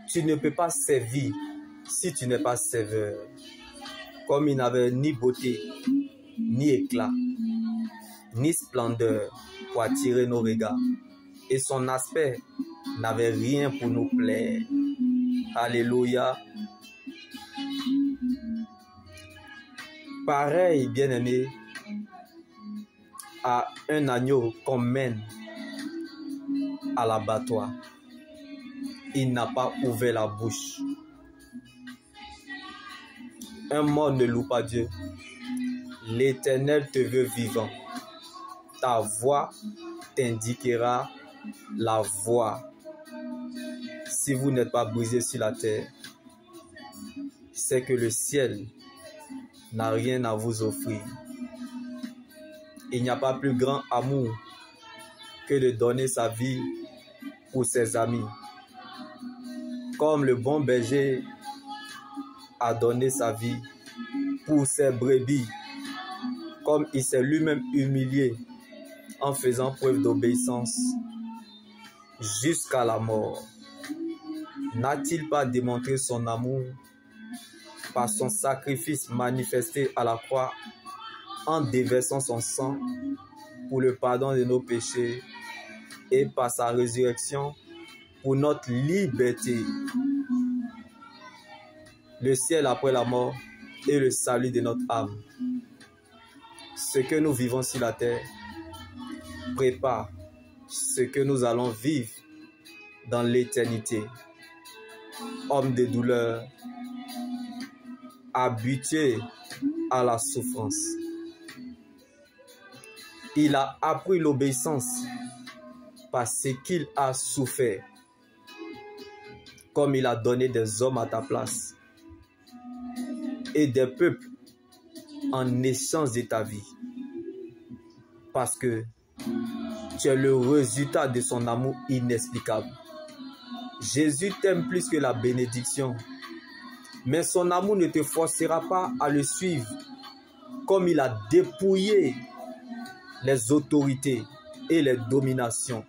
Tu ne peux pas servir si tu n'es pas serveur. Comme il n'avait ni beauté, ni éclat, ni splendeur pour attirer nos regards. Et son aspect n'avait rien pour nous plaire. Alléluia. Pareil, bien-aimé, à un agneau qu'on mène à l'abattoir. Il n'a pas ouvert la bouche. Un mort ne loue pas Dieu. L'Éternel te veut vivant. Ta voix t'indiquera la voie. Si vous n'êtes pas brisé sur la terre, c'est que le ciel n'a rien à vous offrir. Il n'y a pas plus grand amour que de donner sa vie pour ses amis. Comme le bon berger a donné sa vie pour ses brebis, comme il s'est lui-même humilié en faisant preuve d'obéissance jusqu'à la mort. N'a-t-il pas démontré son amour par son sacrifice manifesté à la croix en déversant son sang pour le pardon de nos péchés et par sa résurrection pour notre liberté? Le ciel après la mort et le salut de notre âme. Ce que nous vivons sur la terre prépare ce que nous allons vivre dans l'éternité. Homme de douleur, habitué à la souffrance. Il a appris l'obéissance parce qu'il a souffert, comme il a donné des hommes à ta place et des peuples en échange de ta vie, parce que tu es le résultat de son amour inexplicable. Jésus t'aime plus que la bénédiction, mais son amour ne te forcera pas à le suivre. Comme il a dépouillé les autorités et les dominations,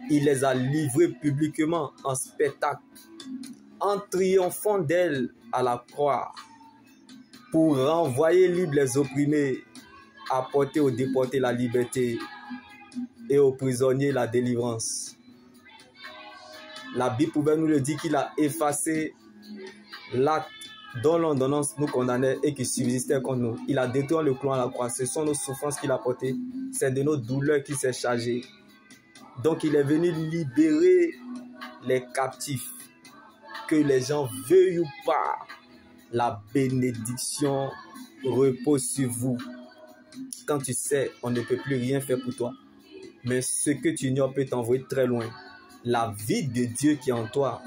il les a livrées publiquement en spectacle, en triomphant d'elles à la croix, pour renvoyer libres les opprimés, apporter aux déportés la liberté et aux prisonniers la délivrance. La Bible pouvait nous le dire qu'il a effacé l'acte dont l'ordonnance nous condamnait et qui subsistait contre nous. Il a détruit le clou à la croix. Ce sont nos souffrances qu'il a portées. C'est de nos douleurs qu'il s'est chargé. Donc il est venu libérer les captifs. Que les gens veuillent ou pas, la bénédiction repose sur vous. Quand tu sais, on ne peut plus rien faire pour toi. Mais ce que tu ignores peut t'envoyer très loin. La vie de Dieu qui est en toi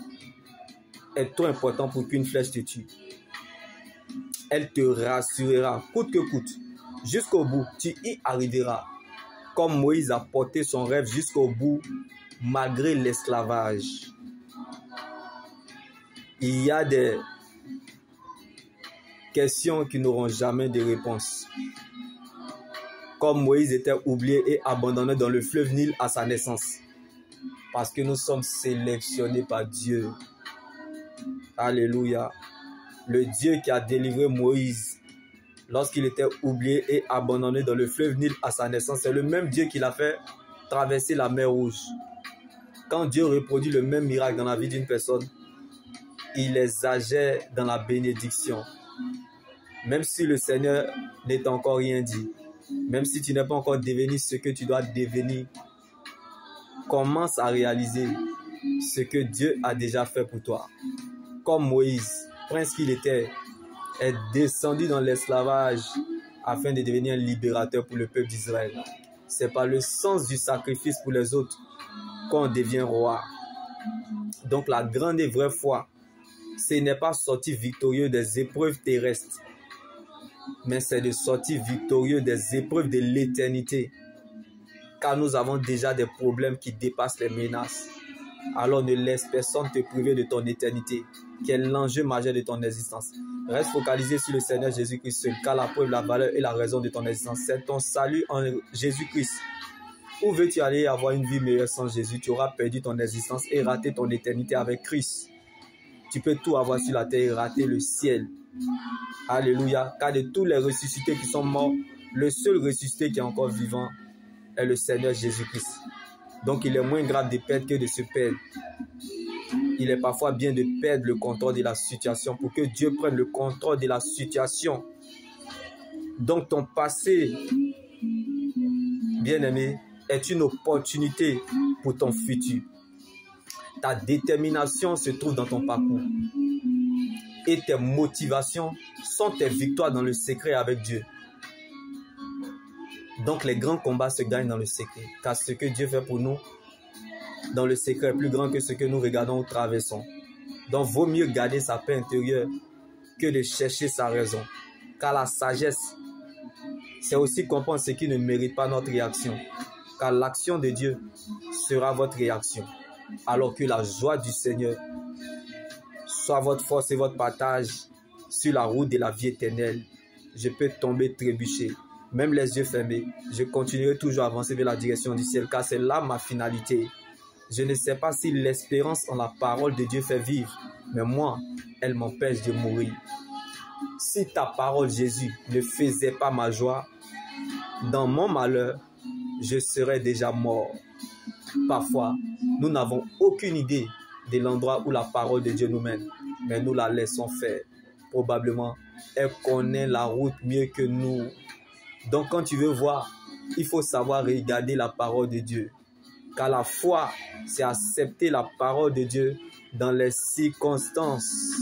est trop important pour qu'une flèche te tue. Elle te rassurera, coûte que coûte. Jusqu'au bout, tu y arriveras. Comme Moïse a porté son rêve jusqu'au bout, malgré l'esclavage. Il y a des questions qui n'auront jamais de réponse. Comme Moïse était oublié et abandonné dans le fleuve Nil à sa naissance. Parce que nous sommes sélectionnés par Dieu. Alléluia. Le Dieu qui a délivré Moïse lorsqu'il était oublié et abandonné dans le fleuve Nil à sa naissance, c'est le même Dieu qui l'a fait traverser la mer Rouge. Quand Dieu reproduit le même miracle dans la vie d'une personne, il les agit dans la bénédiction. Même si le Seigneur n'est encore rien dit, même si tu n'es pas encore devenu ce que tu dois devenir, commence à réaliser ce que Dieu a déjà fait pour toi. Comme Moïse, prince qu'il était, est descendu dans l'esclavage afin de devenir un libérateur pour le peuple d'Israël. C'est par le sens du sacrifice pour les autres qu'on devient roi. Donc la grande et vraie foi, ce n'est pas sortir victorieux des épreuves terrestres, mais c'est de sortir victorieux des épreuves de l'éternité. Car nous avons déjà des problèmes qui dépassent les menaces. Alors ne laisse personne te priver de ton éternité, qui est l'enjeu majeur de ton existence. Reste focalisé sur le Seigneur Jésus-Christ seul, car la preuve, la valeur et la raison de ton existence, c'est ton salut en Jésus-Christ. Où veux-tu aller avoir une vie meilleure sans Jésus? Tu auras perdu ton existence et raté ton éternité avec Christ. Tu peux tout avoir sur la terre et rater le ciel. Alléluia. Car de tous les ressuscités qui sont morts, le seul ressuscité qui est encore vivant est le Seigneur Jésus-Christ. Donc il est moins grave de perdre que de se perdre. Il est parfois bien de perdre le contrôle de la situation pour que Dieu prenne le contrôle de la situation. Donc ton passé, bien-aimé, est une opportunité pour ton futur. Ta détermination se trouve dans ton parcours. Et tes motivations sont tes victoires dans le secret avec Dieu. Donc les grands combats se gagnent dans le secret. Car ce que Dieu fait pour nous dans le secret est plus grand que ce que nous regardons ou traversons. Donc vaut mieux garder sa paix intérieure que de chercher sa raison. Car la sagesse, c'est aussi comprendre ce qui ne mérite pas notre réaction. Car l'action de Dieu sera votre réaction. Alors que la joie du Seigneur soit votre force et votre partage sur la route de la vie éternelle. Je peux tomber, trébucher, même les yeux fermés. Je continuerai toujours à avancer vers la direction du ciel, car c'est là ma finalité. Je ne sais pas si l'espérance en la parole de Dieu fait vivre, mais moi, elle m'empêche de mourir. Si ta parole, Jésus, ne faisait pas ma joie, dans mon malheur, je serais déjà mort. Parfois, nous n'avons aucune idée de l'endroit où la parole de Dieu nous mène, mais nous la laissons faire. Probablement, elle connaît la route mieux que nous. Donc quand tu veux voir, il faut savoir regarder la parole de Dieu. Car la foi, c'est accepter la parole de Dieu dans les circonstances